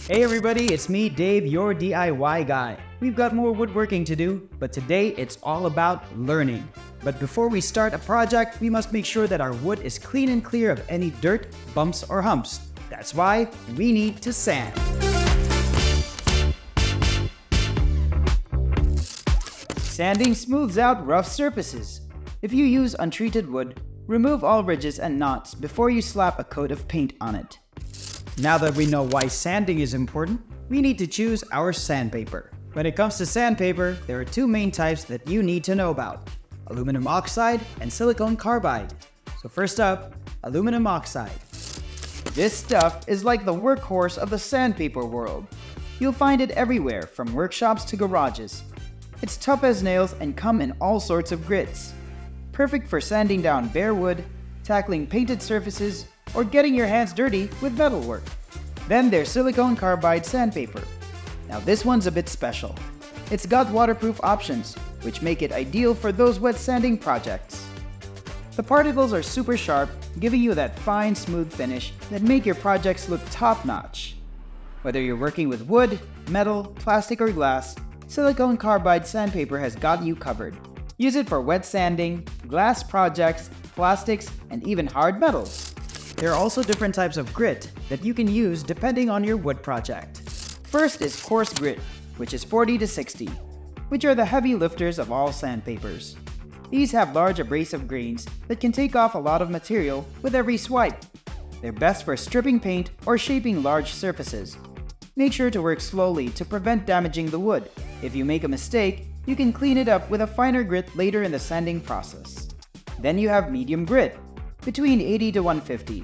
Hey everybody, it's me, Dave, your DIY guy. We've got more woodworking to do, but today it's all about learning. But before we start a project, we must make sure that our wood is clean and clear of any dirt, bumps, or humps. That's why we need to sand. Sanding smooths out rough surfaces. If you use untreated wood, remove all ridges and knots before you slap a coat of paint on it. Now that we know why sanding is important, we need to choose our sandpaper. When it comes to sandpaper, there are two main types that you need to know about: aluminum oxide and silicon carbide. So first up, aluminum oxide. This stuff is like the workhorse of the sandpaper world. You'll find it everywhere, from workshops to garages. It's tough as nails and come in all sorts of grits. Perfect for sanding down bare wood, tackling painted surfaces, or getting your hands dirty with metalwork. Then there's silicon carbide sandpaper. Now this one's a bit special. It's got waterproof options, which make it ideal for those wet sanding projects. The particles are super sharp, giving you that fine, smooth finish that make your projects look top-notch. Whether you're working with wood, metal, plastic, or glass, silicon carbide sandpaper has got you covered. Use it for wet sanding, glass projects, plastics, and even hard metals. There are also different types of grit that you can use depending on your wood project. First is coarse grit, which is 40 to 60, which are the heavy lifters of all sandpapers. These have large abrasive grains that can take off a lot of material with every swipe. They're best for stripping paint or shaping large surfaces. Make sure to work slowly to prevent damaging the wood. If you make a mistake, you can clean it up with a finer grit later in the sanding process. Then you have medium grit, between 80 to 150,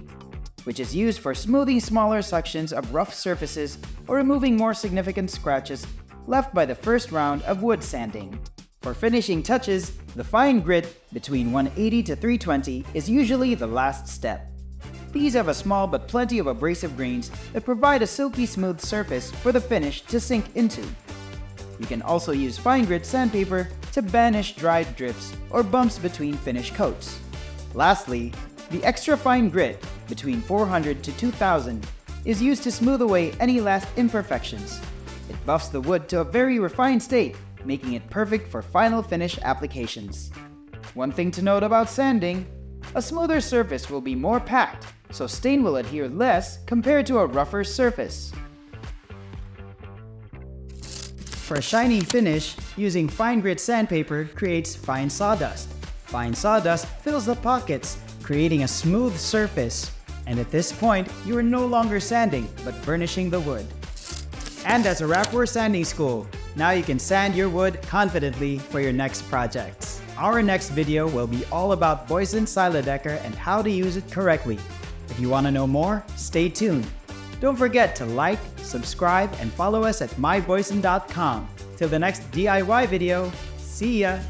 which is used for smoothing smaller sections of rough surfaces or removing more significant scratches left by the first round of wood sanding. For finishing touches, the fine grit between 180 to 320 is usually the last step. These have a small but plenty of abrasive grains that provide a silky smooth surface for the finish to sink into. You can also use fine grit sandpaper to banish dried drips or bumps between finish coats. Lastly, the extra fine grit, between 400 to 2000, is used to smooth away any last imperfections. It buffs the wood to a very refined state, making it perfect for final finish applications. One thing to note about sanding: a smoother surface will be more packed, so stain will adhere less compared to a rougher surface. For a shiny finish, using fine grit sandpaper creates fine sawdust. Fine sawdust fills the pockets, creating a smooth surface. And at this point, you are no longer sanding, but burnishing the wood. And as a Rapware Sanding School, now you can sand your wood confidently for your next projects. Our next video will be all about Beusen Siladecker and how to use it correctly. If you want to know more, stay tuned. Don't forget to like, subscribe, and follow us at mybeusen.com. Till the next DIY video, see ya!